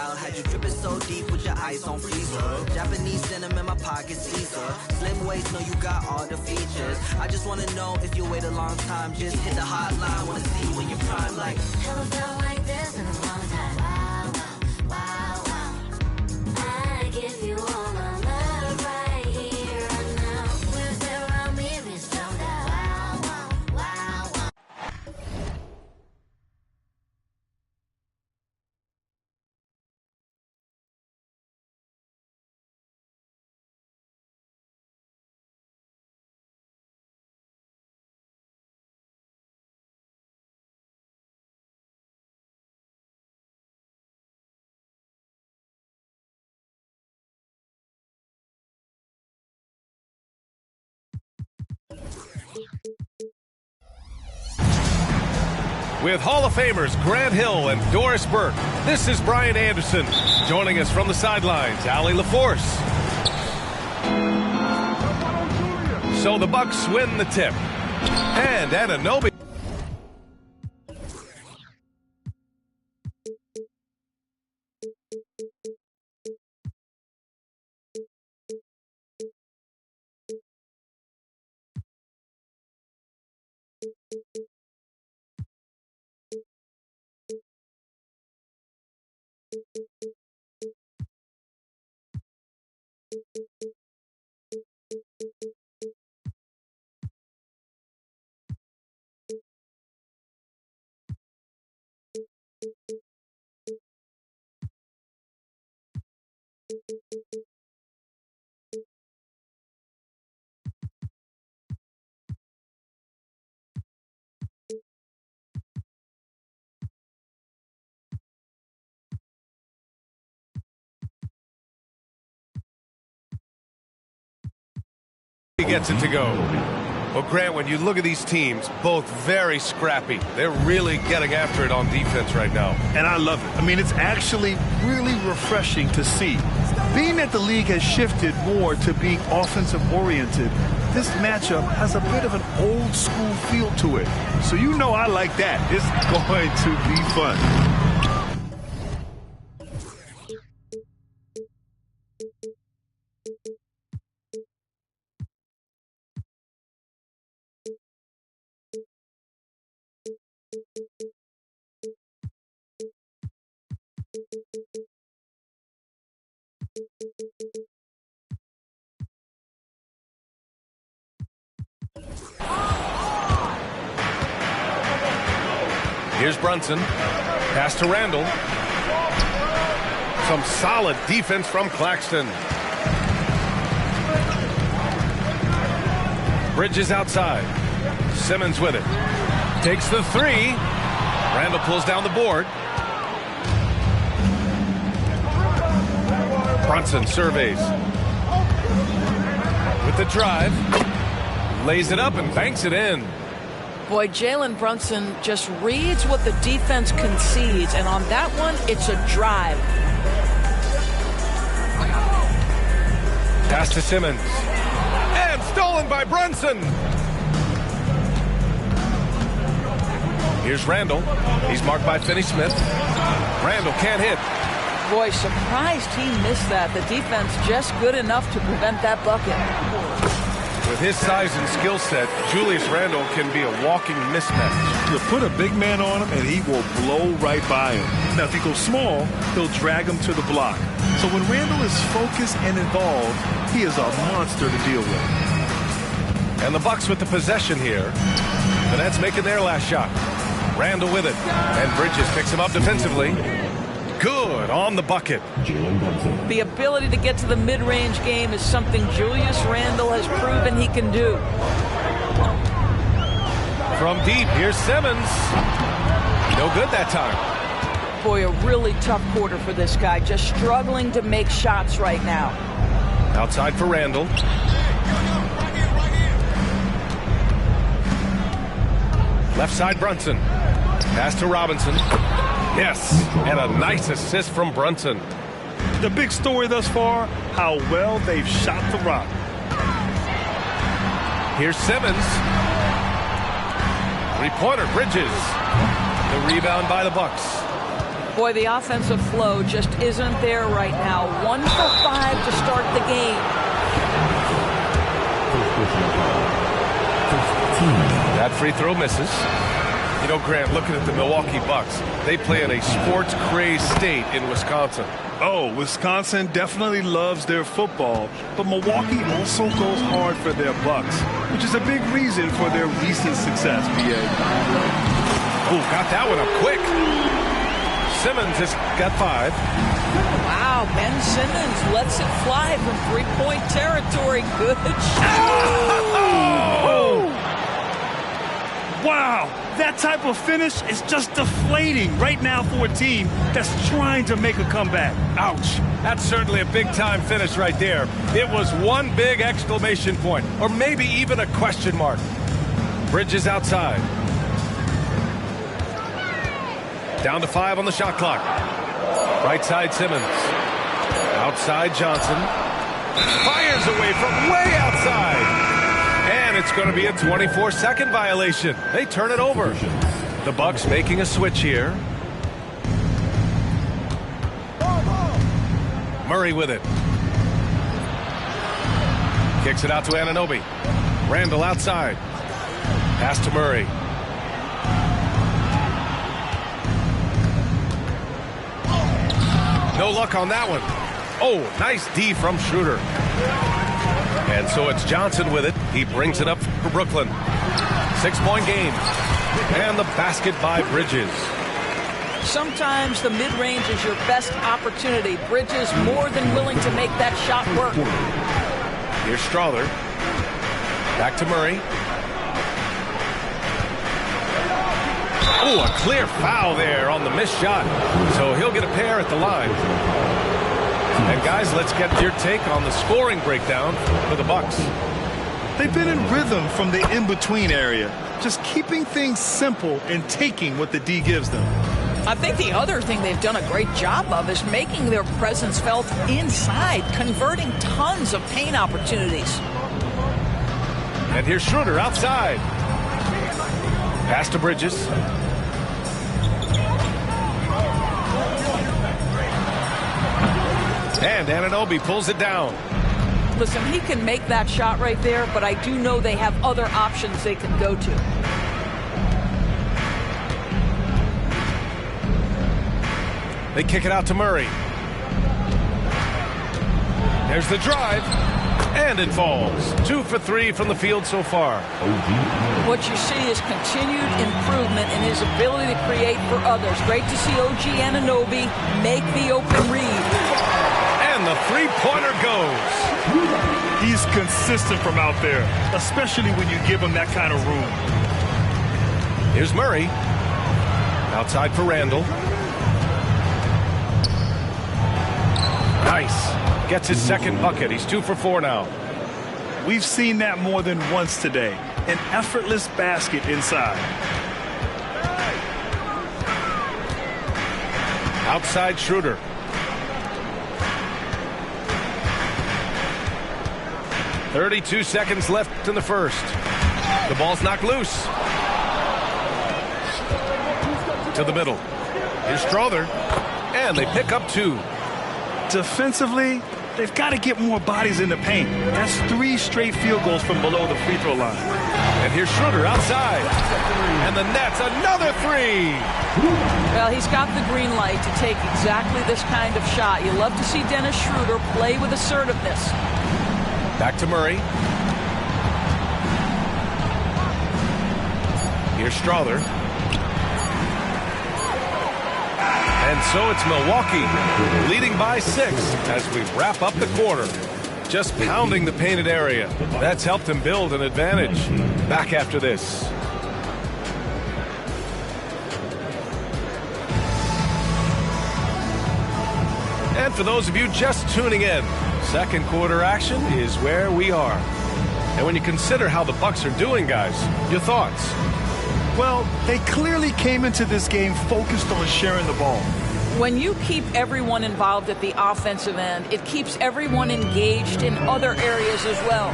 style. Had you dripping so deep with your eyes on freezer. Japanese denim in my pockets, Caesar. Slim waist, know you got all the features. I just wanna know if you wait a long time. Just hit the hotline, wanna see when you prime. Like, never felt like this in a long time. Wow, wow, wow. I give you all my love right here and now. Where's there around me, it's down down. Wow, wow, wow, wow. With Hall of Famers Grant Hill and Doris Burke, this is Brian Anderson. Joining us from the sidelines, Allie LaForce. So the Bucks win the tip. And Anunoby. He gets it to go. Well, Grant, when you look at these teams, both very scrappy. They're really getting after it on defense right now. And I love it. I mean, it's actually really refreshing to see. Being that the league has shifted more to being offensive-oriented, this matchup has a bit of an old-school feel to it. So you know I like that. It's going to be fun. Here's Brunson. Pass to Randall. Some solid defense from Claxton. Bridges outside. Simmons with it. Takes the three. Randall pulls down the board. Brunson surveys. With the drive. Lays it up and banks it in. Boy, Jalen Brunson just reads what the defense concedes, and on that one, it's a drive. Pass to Simmons. And stolen by Brunson. Here's Randall. He's marked by Finney-Smith. Randall can't hit. Boy, surprised he missed that. The defense just good enough to prevent that bucket. With his size and skill set, Julius Randle can be a walking mismatch. You put a big man on him, and he will blow right by him. Now, if he goes small, he'll drag him to the block. So when Randle is focused and involved, he is a monster to deal with. And the Bucks with the possession here. The Nets making their last shot. Randle with it. And Bridges picks him up defensively. Good on the bucket. The ability to get to the mid-range game is something Julius Randle has proven he can do. From deep, here's Simmons. No good that time. Boy, a really tough quarter for this guy. Just struggling to make shots right now. Outside for Randle. Left side, Brunson. Pass to Robinson. Yes, and a nice assist from Brunson. The big story thus far, how well they've shot the rock. Here's Simmons. Three-pointer, Bridges. The rebound by the Bucks. Boy, the offensive flow just isn't there right now. 1 for 5 to start the game. That free throw misses. You know, Grant, looking at the Milwaukee Bucks, they play in a sports-crazed state in Wisconsin. Oh, Wisconsin definitely loves their football, but Milwaukee also goes hard for their Bucks, which is a big reason for their recent success, BA. Oh, got that one up quick. Simmons has got 5. Wow, Ben Simmons lets it fly from three-point territory. Good shot. Oh! Wow, that type of finish is just deflating right now for a team that's trying to make a comeback. Ouch. That's certainly a big-time finish right there. It was one big exclamation point, or maybe even a question mark. Bridges outside. Down to 5 on the shot clock. Right side Simmons. Outside Johnson. Fires away from way outside. And it's going to be a 24-second violation. They turn it over. The Bucks making a switch here. Murray with it. Kicks it out to Anunoby. Randall outside. Pass to Murray. No luck on that one. Oh, nice D from Schroeder. And so it's Johnson with it. He brings it up for Brooklyn. 6-point game. And the basket by Bridges. Sometimes the mid-range is your best opportunity. Bridges more than willing to make that shot work. Here's Strother. Back to Murray. Oh, a clear foul there on the missed shot. So he'll get a pair at the line. And guys, let's get your take on the scoring breakdown for the Bucks. They've been in rhythm from the in-between area, just keeping things simple and taking what the D gives them. I think the other thing they've done a great job of is making their presence felt inside, converting tons of paint opportunities. And here's Schroeder outside. Pass to Bridges. And Anunoby pulls it down. Listen, he can make that shot right there, but I do know they have other options they can go to. They kick it out to Murray. There's the drive. And it falls. 2 for 3 from the field so far. What you see is continued improvement in his ability to create for others. Great to see OG Anunoby make the open read. And the three-pointer goes. He's consistent from out there, especially when you give him that kind of room. Here's Murray. Outside for Randall. Nice. Gets his second bucket. He's 2 for 4 now. We've seen that more than once today. An effortless basket inside. Outside Schroeder. .32 seconds left in the first. The ball's knocked loose. To the middle. Here's Strother. And they pick up 2. Defensively, they've got to get more bodies in the paint. That's 3 straight field goals from below the free throw line. And here's Schroeder outside. And the Nets, another 3. Well, he's got the green light to take exactly this kind of shot. You love to see Dennis Schroeder play with assertiveness. Back to Murray. Here's Strother. And so it's Milwaukee leading by 6 as we wrap up the quarter. Just pounding the painted area. That's helped him build an advantage. Back after this. And for those of you just tuning in, second quarter action is where we are. And when you consider how the Bucks are doing, guys, your thoughts? Well, they clearly came into this game focused on sharing the ball. When you keep everyone involved at the offensive end, it keeps everyone engaged in other areas as well.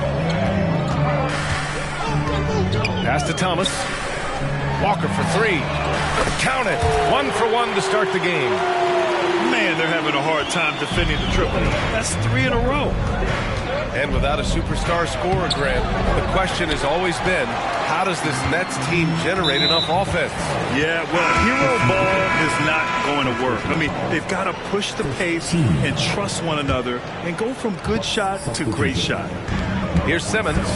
Pass to Thomas. Walker for three. Count it. 1 for 1 to start the game. Man, they're having a hard time defending the triple. That's 3 in a row. And without a superstar scorer, Grant, the question has always been, how does this Nets team generate enough offense? Yeah, well, hero ball is not going to work. I mean, they've got to push the pace and trust one another and go from good shot to great shot. Here's Simmons.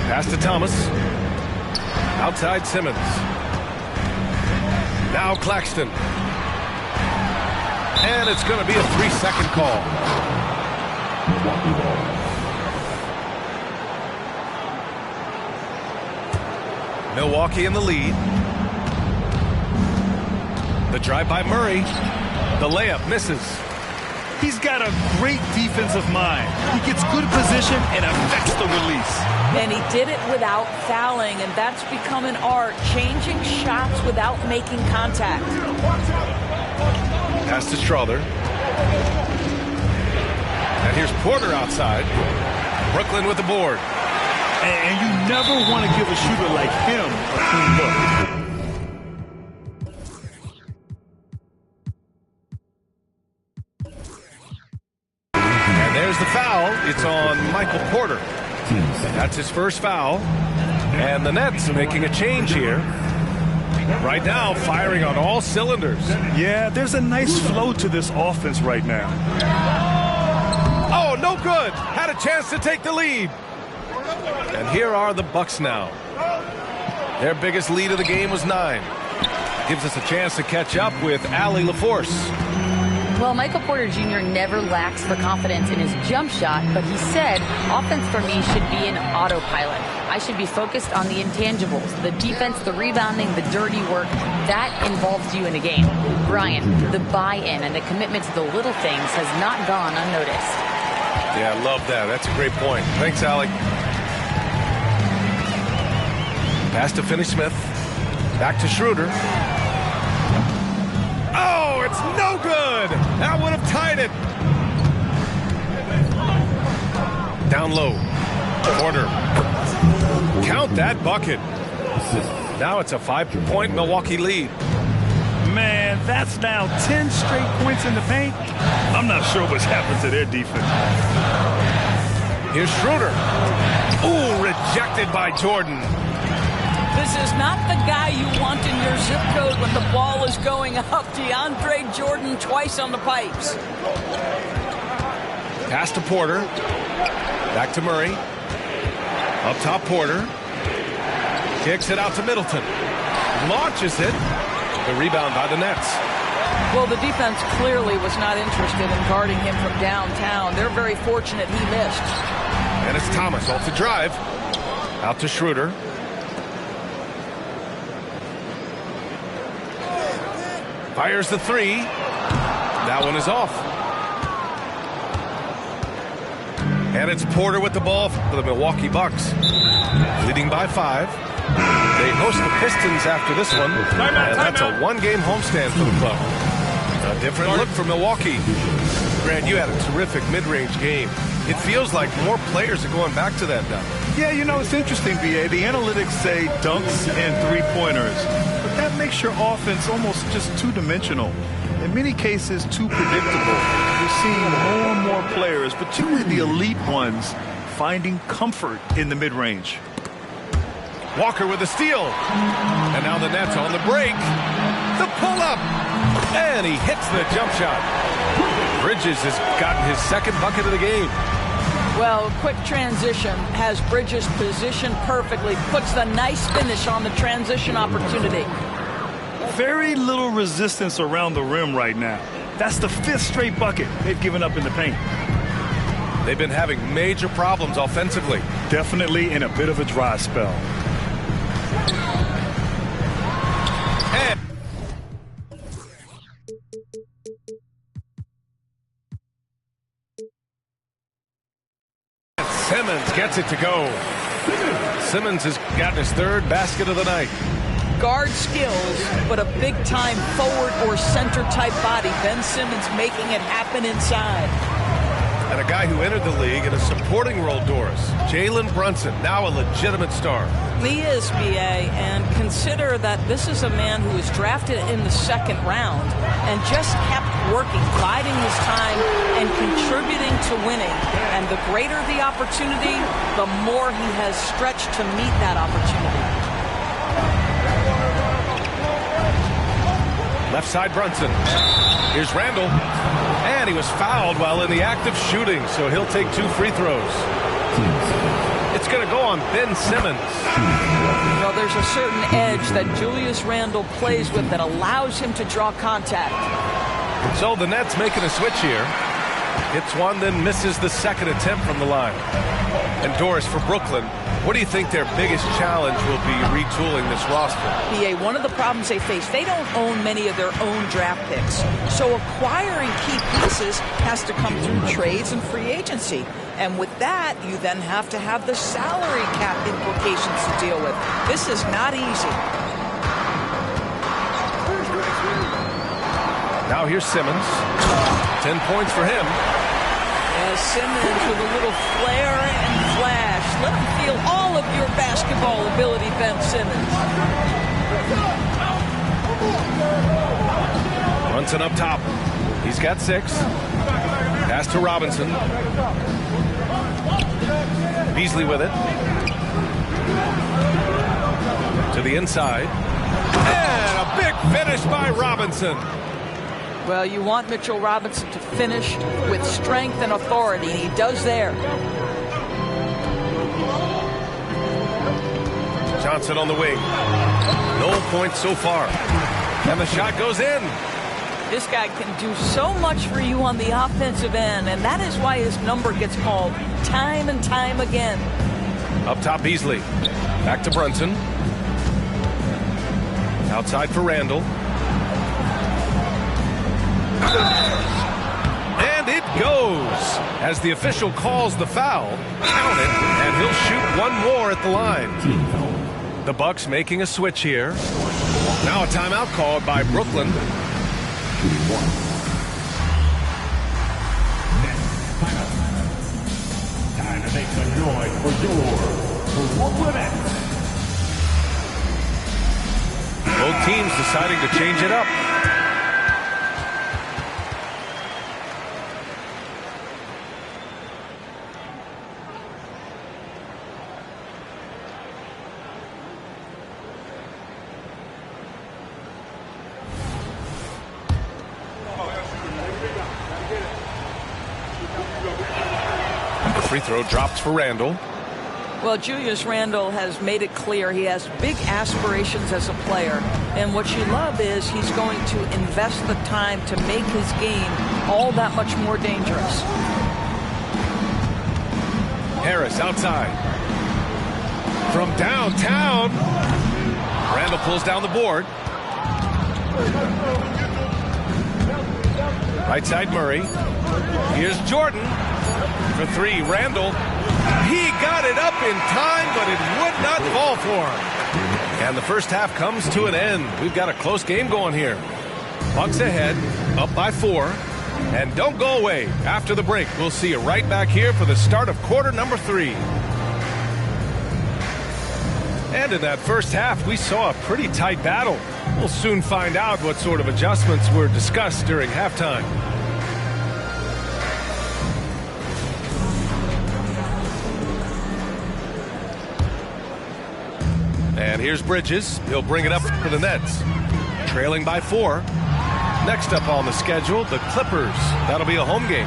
Pass to Thomas. Outside Simmons. Now Claxton. And it's going to be a 3-second call. Milwaukee in the lead. The drive by Murray. The layup misses. He's got a great defensive mind. He gets good position and affects the release. And he did it without fouling, and that's become an art, changing shots without making contact. Pass to Strother. And here's Porter outside. Brooklyn with the board. And you never want to give a shooter like him a clean look. And there's the foul. It's on Michael Porter. That's his first foul. And the Nets making a change here. Right now, firing on all cylinders. Yeah, there's a nice flow to this offense right now. Oh, no good. Had a chance to take the lead. And here are the Bucks now. Their biggest lead of the game was 9. Gives us a chance to catch up with Allie LaForce. Well, Michael Porter Jr. never lacks for confidence in his jump shot, but he said, offense for me should be an autopilot. I should be focused on the intangibles, the defense, the rebounding, the dirty work. That involves you in a game. Brian, the buy-in and the commitment to the little things has not gone unnoticed. Yeah, I love that. That's a great point. Thanks, Allie. Pass to Finney-Smith. Back to Schroeder. Oh, it's no good. That would have tied it. Down low. Porter. Count that bucket. Now it's a 5-point Milwaukee lead. Man, that's now 10 straight points in the paint. I'm not sure what's happened to their defense. Here's Schroeder. Ooh, rejected by Jordan. This is not the guy you want in your zip code when the ball is going up. DeAndre Jordan twice on the pipes. Pass to Porter. Back to Murray. Up top, Porter. Kicks it out to Middleton. Launches it. The rebound by the Nets. Well, the defense clearly was not interested in guarding him from downtown. They're very fortunate he missed. And it's Thomas off the drive. Out to Schroeder. Fires the three. That one is off. And it's Porter with the ball for the Milwaukee Bucks. Leading by 5. They host the Pistons after this one. And that's a one-game homestand for the club. A different look for Milwaukee. Grant, you had a terrific mid-range game. It feels like more players are going back to that now. Yeah, you know, it's interesting, B.A. The analytics say dunks and three-pointers. But that makes your offense almost just two-dimensional. In many cases, too predictable. You're seeing more and more players, particularly the elite ones, finding comfort in the mid-range. Walker with a steal. And now the Nets on the break. The pull-up. And he hits the jump shot. Bridges has gotten his second bucket of the game. Well, quick transition has Bridges positioned perfectly. Puts the nice finish on the transition opportunity. Very little resistance around the rim right now. That's the 5th straight bucket they've given up in the paint. They've been having major problems offensively. Definitely in a bit of a dry spell. And Simmons gets it to go. Simmons has gotten his 3rd basket of the night. Guard skills, but a big-time forward or center-type body. Ben Simmons making it happen inside. And a guy who entered the league in a supporting role, Doris. Jalen Brunson, now a legitimate star. He is, B.A., and consider that this is a man who was drafted in the second round and just kept working, biding his time and contributing to winning. And the greater the opportunity, the more he has stretched to meet that opportunity. Left side Brunson. Here's Randall. And he was fouled while in the act of shooting, so he'll take 2 free throws. It's going to go on Ben Simmons. Well, there's a certain edge that Julius Randle plays with that allows him to draw contact. So the Nets making a switch here. Hits one, then misses the second attempt from the line. And Doris, for Brooklyn, what do you think their biggest challenge will be retooling this roster? BA, one of the problems they face, they don't own many of their own draft picks. So acquiring key pieces has to come through trades and free agency. And with that, you then have to have the salary cap implications to deal with. This is not easy. Now here's Simmons. 10 points for him. As Simmons with a little flair and flash. Let him feel all of your basketball ability, Ben Simmons. Brunson up top. He's got 6. Pass to Robinson. Beasley with it. To the inside. And a big finish by Robinson. Well, you want Mitchell Robinson to finish with strength and authority, and he does there. Johnson on the wing. No points so far. And the shot goes in. This guy can do so much for you on the offensive end, and that is why his number gets called time and time again. Up top, Beasley. Back to Brunson. Outside for Randall. And it goes as the official calls the foul. Count it, and he'll shoot one more at the line. The Bucks making a switch here. Now a timeout called by Brooklyn. Time to make some noise for your Brooklyn. Both teams deciding to change it up. Free throw dropped for Randall. Well, Julius Randle has made it clear he has big aspirations as a player. And what you love is he's going to invest the time to make his game all that much more dangerous. Harris outside. From downtown. Randall pulls down the board. Right side Murray. Here's Jordan. For 3, Randall. He got it up in time, but it would not fall for him. And the first half comes to an end. We've got a close game going here. Bucks ahead, up by 4. And don't go away. After the break, we'll see you right back here for the start of quarter number 3. And in that first half, we saw a pretty tight battle. We'll soon find out what sort of adjustments were discussed during halftime. And here's Bridges. He'll bring it up for the Nets. Trailing by 4. Next up on the schedule, the Clippers. That'll be a home game.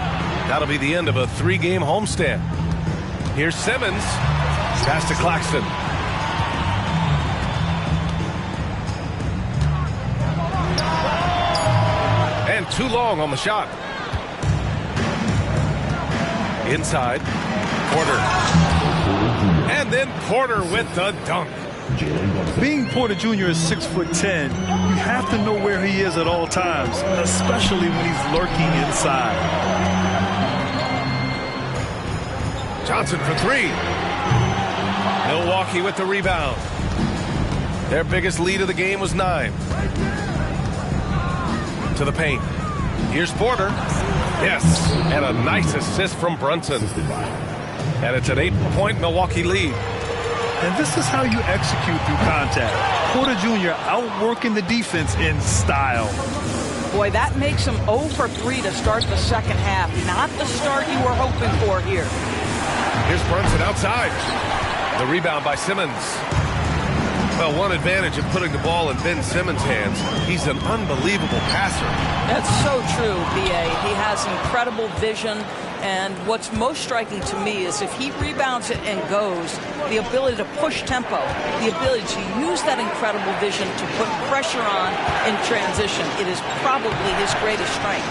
That'll be the end of a 3-game homestand. Here's Simmons. Pass to Claxton. And too long on the shot. Inside. Porter. And then Porter with the dunk. Being Porter Jr. is 6'10", you have to know where he is at all times, especially when he's lurking inside. Johnson for 3. Milwaukee with the rebound. Their biggest lead of the game was 9. To the paint. Here's Porter. Yes, and a nice assist from Brunson. And it's an 8-point Milwaukee lead. And this is how you execute through contact. Porter Jr. outworking the defense in style. Boy, that makes him 0 for 3 to start the second half. Not the start you were hoping for here. Here's Brunson outside. The rebound by Simmons. Well, one advantage of putting the ball in Ben Simmons' hands, he's an unbelievable passer. That's so true, B.A. He has incredible vision, and what's most striking to me is if he rebounds it and goes, the ability to push tempo, the ability to use that incredible vision to put pressure on in transition. It is probably his greatest strength.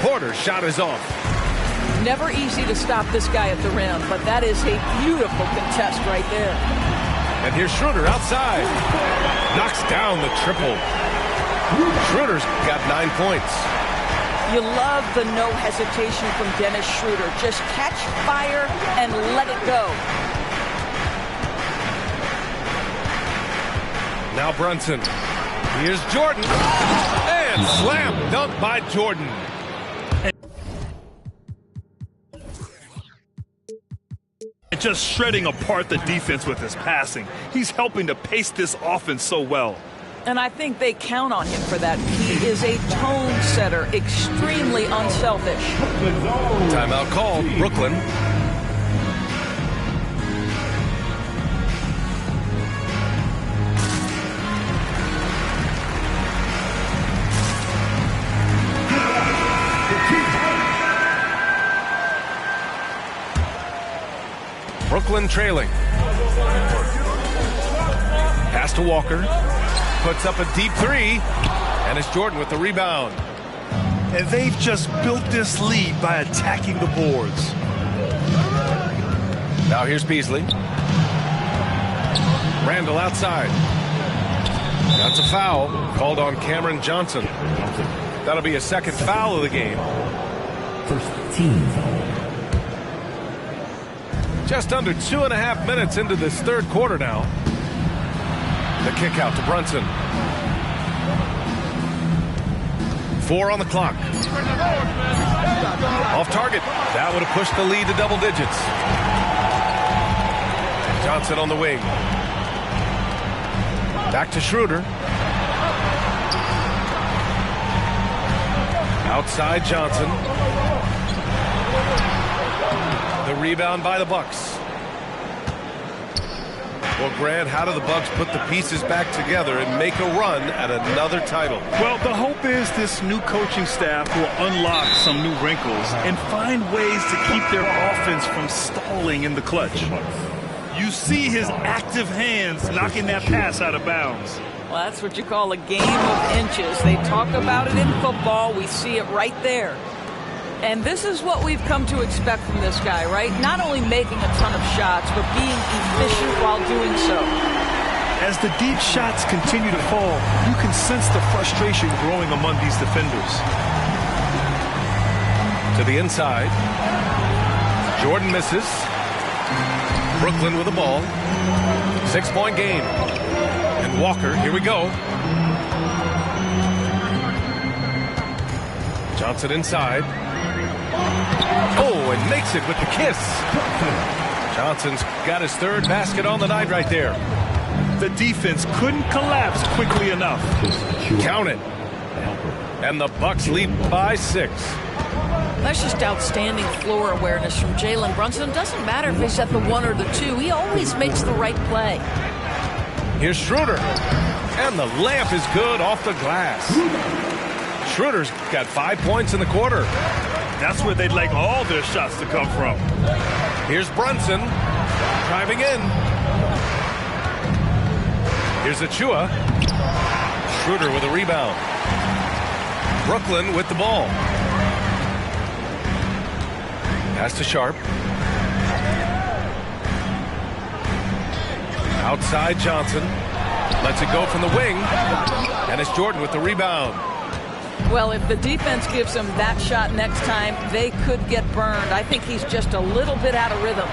Porter's shot is off. Never easy to stop this guy at the rim, but that is a beautiful contest right there. And here's Schroeder outside. Knocks down the triple. Schroeder's got 9 points. You love the no hesitation from Dennis Schroeder. Just catch fire and let it go. Now Brunson. Here's Jordan. And slam dunk by Jordan. Just shredding apart the defense with his passing. He's helping to pace this offense so well. And I think they count on him for that. He is a tone setter, extremely unselfish. Timeout called, Brooklyn. Brooklyn trailing. Pass to Walker. Puts up a deep three. And it's Jordan with the rebound. And they've just built this lead by attacking the boards. Now here's Beasley. Randall outside. That's a foul called on Cameron Johnson. That'll be a second foul of the game. First team foul. Just under 2.5 minutes into this third quarter now. The kick out to Brunson. 4 on the clock. Off target. That would have pushed the lead to double digits. Johnson on the wing. Back to Schroeder. Outside Johnson. The rebound by the Bucks. Well, Grant, how do the Bucks put the pieces back together and make a run at another title? Well, the hope is this new coaching staff will unlock some new wrinkles and find ways to keep their offense from stalling in the clutch. You see his active hands knocking that pass out of bounds. Well, that's what you call a game of inches. They talk about it in football. We see it right there. And this is what we've come to expect from this guy, right? Not only making a ton of shots, but being efficient while doing so. As the deep shots continue to fall, you can sense the frustration growing among these defenders. To the inside. Jordan misses. Brooklyn with the ball. 6-point game. And Walker, here we go. Johnson inside. Oh, and makes it with the kiss. Johnson's got his third basket on the night right there. The defense couldn't collapse quickly enough. Count it. And the Bucks lead by 6. That's just outstanding floor awareness from Jalen Brunson. Doesn't matter if he's at the 1 or the 2. He always makes the right play. Here's Schroeder. And the layup is good off the glass. Schroeder's got 5 points in the quarter. That's where they'd like all their shots to come from. Here's Brunson driving in. Here's Achua. Schroeder with a rebound. Brooklyn with the ball. Pass to Sharp. Outside Johnson. Lets it go from the wing. And it's Jordan with the rebound. Well, if the defense gives him that shot next time, they could get burned. I think he's just a little bit out of rhythm.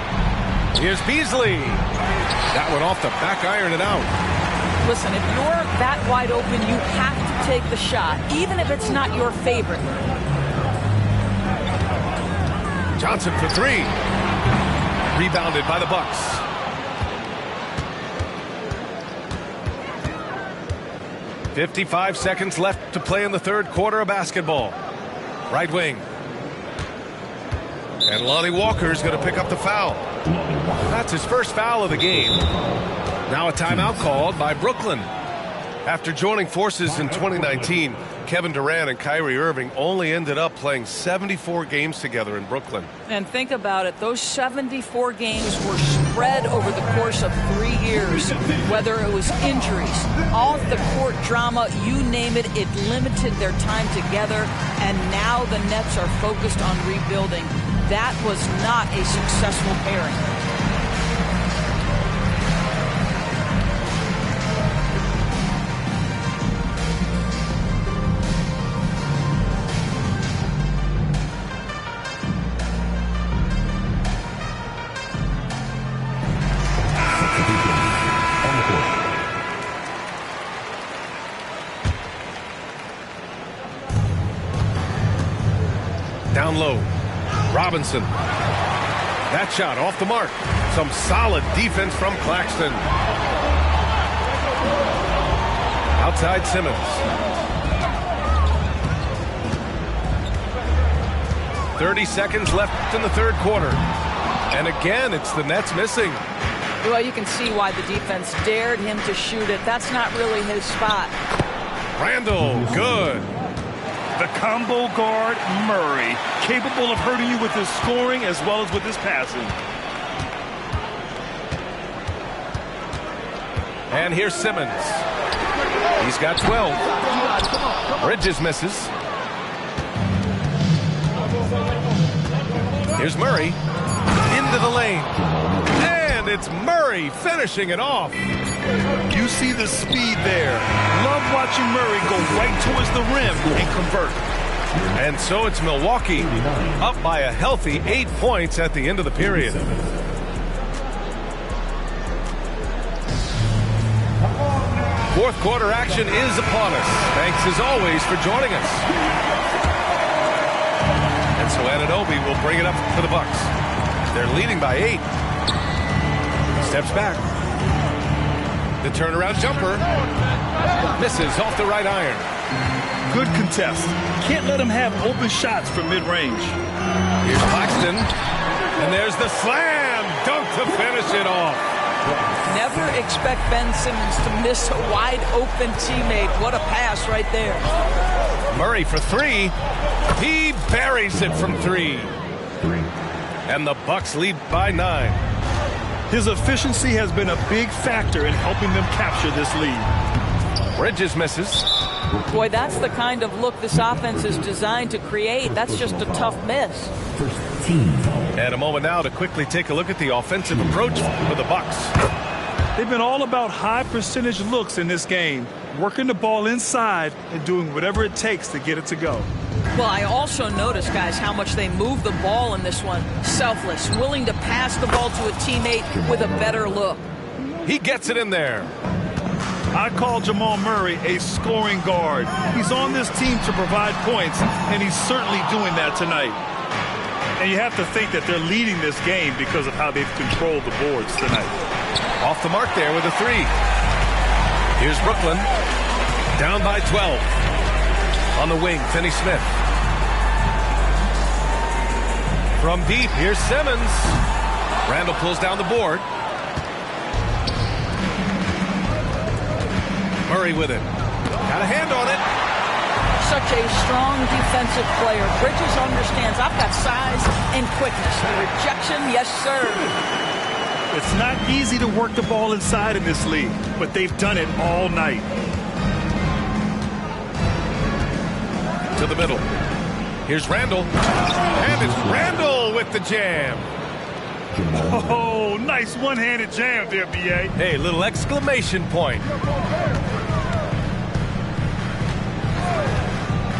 Here's Beasley. That one off the back iron and out. Listen, if you're that wide open, you have to take the shot, even if it's not your favorite. Johnson for three. Rebounded by the Bucks. .55 seconds left to play in the third quarter of basketball. Right wing. And Lonnie Walker's going to pick up the foul. That's his first foul of the game. Now a timeout called by Brooklyn. After joining forces in 2019, Kevin Durant and Kyrie Irving only ended up playing 74 games together in Brooklyn. And think about it, those 74 games were spread over the course of 3 years. Whether it was injuries, off-the-court drama, you name it, it limited their time together. And now the Nets are focused on rebuilding. That was not a successful pairing. Down low. Robinson. That shot off the mark. Some solid defense from Claxton. Outside Simmons. 30 seconds left in the third quarter. And again, it's the Nets missing. Well, you can see why the defense dared him to shoot it. That's not really his spot. Randall, good. The combo guard, Murray, capable of hurting you with his scoring as well as with his passing. And here's Simmons. He's got 12. Bridges misses. Here's Murray. Into the lane. And it's Murray finishing it off. You see the speed there. Love watching Murray go right towards the rim and convert. And so it's Milwaukee up by a healthy 8 points at the end of the period. Fourth quarter action is upon us. Thanks as always for joining us. And so Anunoby will bring it up for the Bucks. They're leading by 8. Steps back. The turnaround jumper misses off the right iron. Good contest. Can't let him have open shots from mid-range. Here's Claxton. And there's the slam dunk to finish it off. Never expect Ben Simmons to miss a wide-open teammate. What a pass right there. Murray for three. He buries it from three. And the Bucks lead by 9. His efficiency has been a big factor in helping them capture this lead. Bridges misses. Boy, that's the kind of look this offense is designed to create. That's just a tough miss. And a moment now to quickly take a look at the offensive approach for the Bucks. They've been all about high percentage looks in this game, working the ball inside and doing whatever it takes to get it to go. Well, I also noticed, guys, how much they move the ball in this one. Selfless, willing to pass the ball to a teammate with a better look. He gets it in there. I call Jamal Murray a scoring guard. He's on this team to provide points, and he's certainly doing that tonight. And you have to think that they're leading this game because of how they've controlled the boards tonight. Off the mark there with a three. Here's Brooklyn. Down by 12. On the wing, Finney Smith. From deep, here's Simmons. Randall pulls down the board. Murray with it. Got a hand on it. Such a strong defensive player. Bridges understands I've got size and quickness. The rejection, yes, sir. It's not easy to work the ball inside in this league, but they've done it all night. To the middle. Here's Randall. And it's Randall with the jam. Oh, nice one-handed jam there, B.A. Hey, little exclamation point.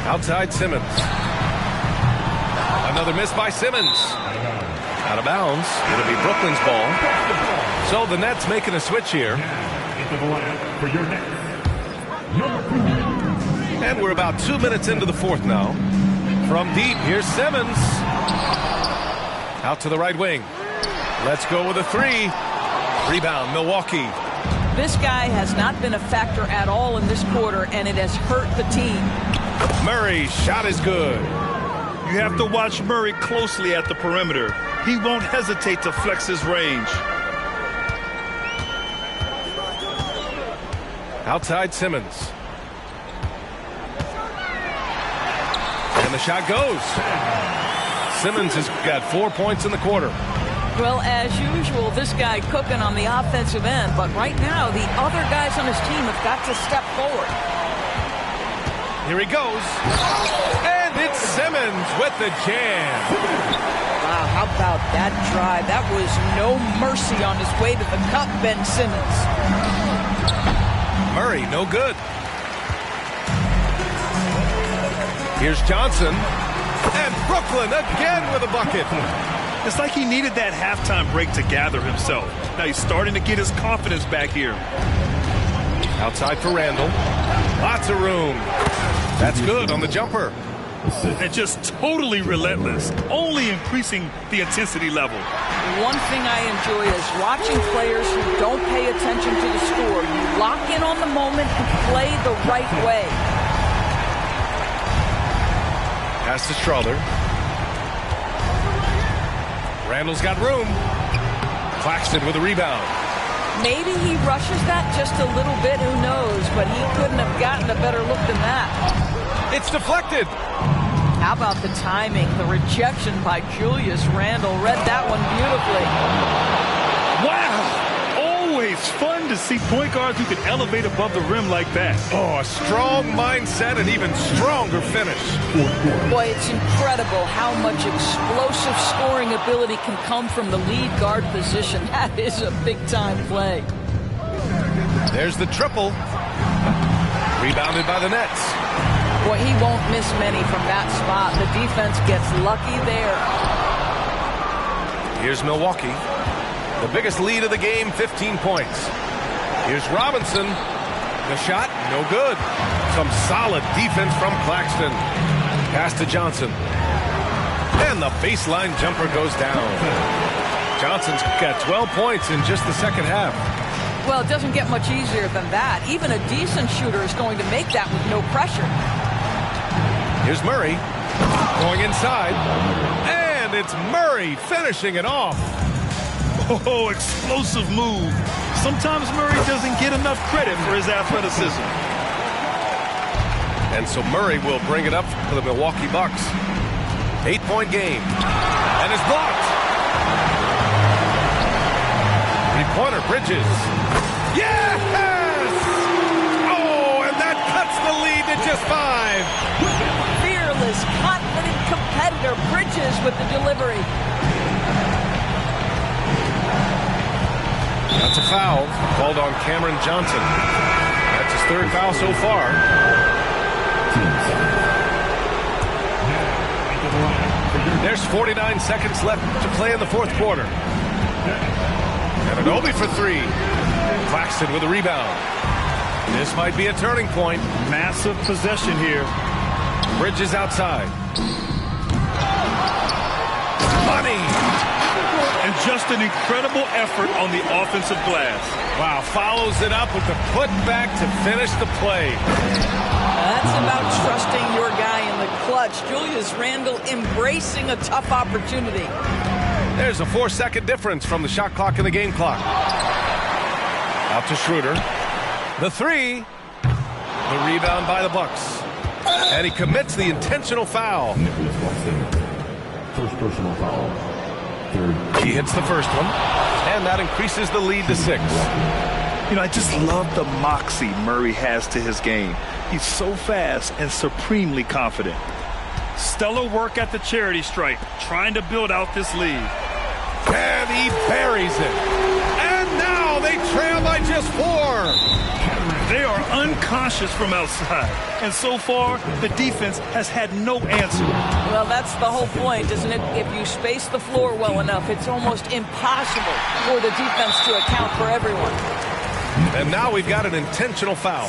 Outside Simmons. Another miss by Simmons. Out of bounds. It'll be Brooklyn's ball. So the Nets making a switch here. And we're about 2 minutes into the fourth now. From deep, here's Simmons. Out to the right wing. Let's go with a three. Rebound, Milwaukee. This guy has not been a factor at all in this quarter, and it has hurt the team. Murray, shot is good. You have to watch Murray closely at the perimeter. He won't hesitate to flex his range. Outside Simmons. And the shot goes. Simmons has got 4 points in the quarter. Well, as usual, this guy cooking on the offensive end, but right now the other guys on his team have got to step forward. Here he goes. And it's Simmons with the jam. Wow, how about that drive? That was no mercy on his way to the cup, Ben Simmons. Murray, no good. Here's Johnson. And Brooklyn again with a bucket. It's like he needed that halftime break to gather himself. Now he's starting to get his confidence back here. Outside for Randall. Lots of room. That's good on the jumper. And just totally relentless, only increasing the intensity level. One thing I enjoy is watching players who don't pay attention to the score. You lock in on the moment and play the right way. Pass to Strother. Randall's got room. Claxton with a rebound. Maybe he rushes that just a little bit, who knows, but he couldn't have gotten a better look than that. It's deflected. How about the timing? The rejection by Julius Randle read that one beautifully. Wow! Always fun to see point guards who can elevate above the rim like that. Oh, a strong mindset and even stronger finish. Boy, it's incredible how much explosive scoring ability can come from the lead guard position. That is a big-time play. There's the triple. Rebounded by the Nets. Boy, he won't miss many from that spot. The defense gets lucky there. Here's Milwaukee. The biggest lead of the game, 15 points. Here's Robinson. The shot, no good. Some solid defense from Claxton. Pass to Johnson. And the baseline jumper goes down. Johnson's got 12 points in just the second half. Well, it doesn't get much easier than that. Even a decent shooter is going to make that with no pressure. Here's Murray. Going inside. And it's Murray finishing it off. Oh, explosive move. Sometimes Murray doesn't get enough credit for his athleticism. And so Murray will bring it up for the Milwaukee Bucks. 8-point game. And it's blocked. Three-pointer, Bridges. Yes! Oh, and that cuts the lead to just 5. Fearless, confident competitor, Bridges with the delivery. That's a foul called on Cameron Johnson. That's his third foul so far. There's 49 seconds left to play in the fourth quarter. And Anunoby for three. Claxton with a rebound. This might be a turning point. Massive possession here. Bridges outside. Money! And just an incredible effort on the offensive glass. Wow, follows it up with the putback to finish the play. That's about trusting your guy in the clutch. Julius Randle embracing a tough opportunity. There's a 4-second difference from the shot clock and the game clock. Out to Schroeder. The three. The rebound by the Bucks. And he commits the intentional foul. First personal foul. Third. He hits the first one. And that increases the lead to 6. You know, I just love the moxie Murray has to his game. He's so fast and supremely confident. Stellar work at the charity stripe, trying to build out this lead. And he buries it. And now they trail by just 4. They are unconscious from outside. And so far, the defense has had no answer. Well, that's the whole point, isn't it? If you space the floor well enough, it's almost impossible for the defense to account for everyone. And now we've got an intentional foul.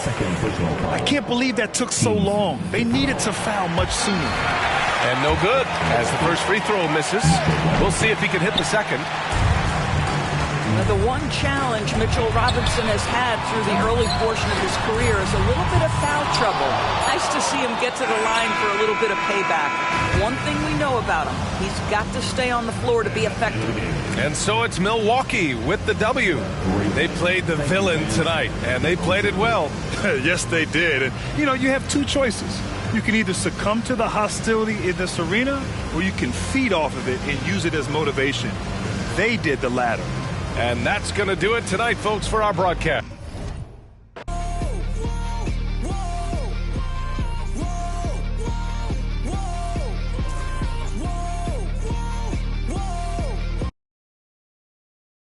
I can't believe that took so long. They needed to foul much sooner. And no good, as the first free throw misses. We'll see if he can hit the second. Now, the one challenge Mitchell Robinson has had through the early portion of his career is a little bit of foul trouble. Nice to see him get to the line for a little bit of payback. One thing we know about him, he's got to stay on the floor to be effective. And so it's Milwaukee with the W. They played the villain tonight, and they played it well. Yes, they did. And, you have two choices. You can either succumb to the hostility in this arena, or you can feed off of it and use it as motivation. They did the latter. And that's going to do it tonight, folks, for our broadcast.